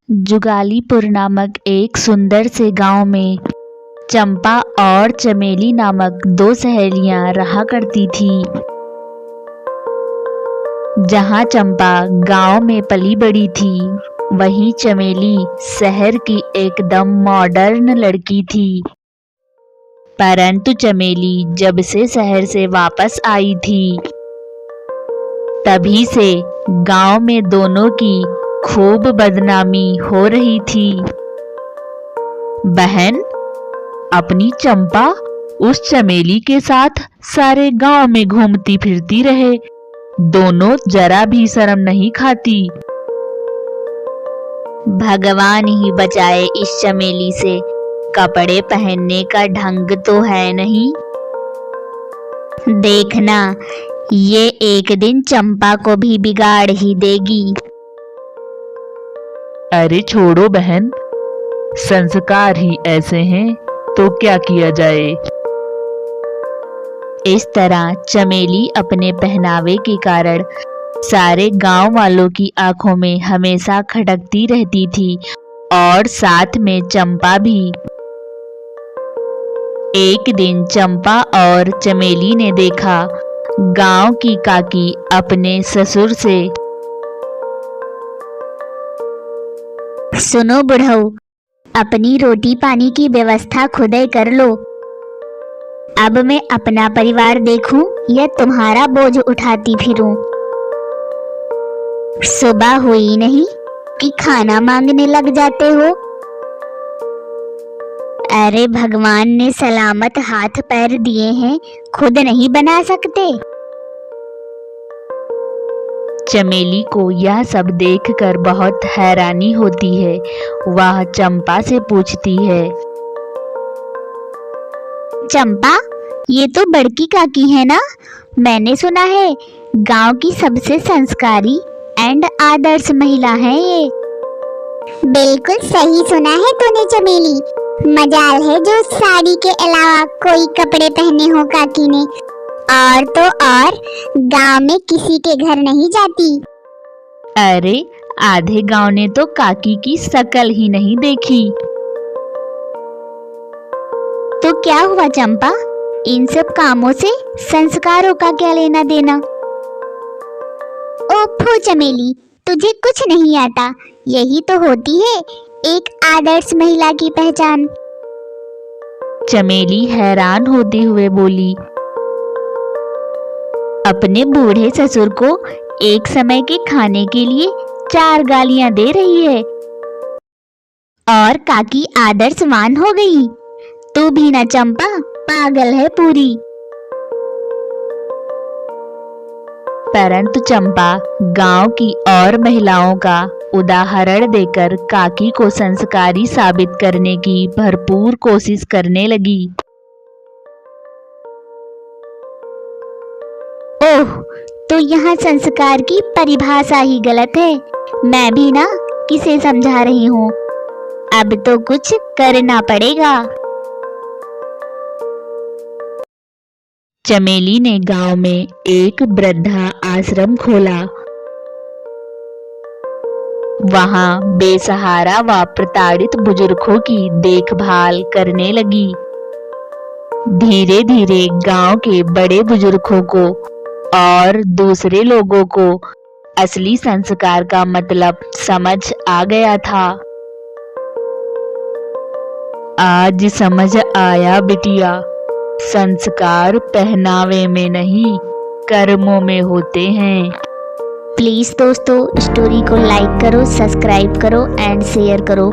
जुगालीपुर नामक एक सुंदर से गांव में चंपा और चमेली नामक दो सहेलियां रहा करती थी। जहां चंपा गांव में पली बड़ी थी, वहीं चमेली शहर की एकदम मॉडर्न लड़की थी। परंतु चमेली जब से शहर से वापस आई थी, तभी से गांव में दोनों की खूब बदनामी हो रही थी। बहन, अपनी चंपा उस चमेली के साथ सारे गांव में घूमती फिरती रहे, दोनों जरा भी शर्म नहीं खाती। भगवान ही बचाए इस चमेली से, कपड़े पहनने का ढंग तो है नहीं। देखना, ये एक दिन चंपा को भी बिगाड़ ही देगी। अरे छोड़ो बहन, संस्कार ही ऐसे हैं तो क्या किया जाए। इस तरह चमेली अपने पहनावे के कारण सारे गांव वालों की आंखों में हमेशा खटकती रहती थी, और साथ में चंपा भी। एक दिन चंपा और चमेली ने देखा, गांव की काकी अपने ससुर से, सुनो बुढ़ऊ, अपनी रोटी पानी की व्यवस्था खुद ही कर लो। अब मैं अपना परिवार देखूं या तुम्हारा बोझ उठाती फिरूं। सुबह हुई नहीं कि खाना मांगने लग जाते हो। अरे भगवान ने सलामत हाथ पैर दिए हैं, खुद नहीं बना सकते। चमेली को यह सब देखकर बहुत हैरानी होती है। वह चंपा से पूछती है, चंपा, ये तो बड़की काकी है ना? मैंने सुना है गांव की सबसे संस्कारी एंड आदर्श महिला है ये। बिल्कुल सही सुना है तूने चमेली। मजाल है जो साड़ी के अलावा कोई कपड़े पहने हो काकी ने। और तो और गांव में किसी के घर नहीं जाती। अरे आधे गांव ने तो काकी की शकल ही नहीं देखी। तो क्या हुआ चंपा, इन सब कामों से संस्कारों का क्या लेना देना? ओफो चमेली, तुझे कुछ नहीं आता। यही तो होती है एक आदर्श महिला की पहचान। चमेली हैरान होते हुए बोली, अपने बूढ़े ससुर को एक समय के खाने के लिए 4 गालियां दे रही है, और काकी आदर्शवान हो गई। तू भी ना चंपा, पागल है पूरी। परंतु चंपा गांव की और महिलाओं का उदाहरण देकर काकी को संस्कारी साबित करने की भरपूर कोशिश करने लगी। ओह, तो यहाँ संस्कार की परिभाषा ही गलत है। मैं भी ना किसे समझा रही हूँ, अब तो कुछ करना पड़ेगा। चमेली ने गांव में एक वृद्धा आश्रम खोला। वहां बेसहारा व प्रताड़ित बुजुर्गों की देखभाल करने लगी। धीरे धीरे गांव के बड़े बुजुर्गों को और दूसरे लोगों को असली संस्कार का मतलब समझ आ गया था। आज समझ आया बिटिया, संस्कार पहनावे में नहीं, कर्मों में होते हैं। प्लीज दोस्तों, स्टोरी को लाइक करो, सब्सक्राइब करो एंड शेयर करो।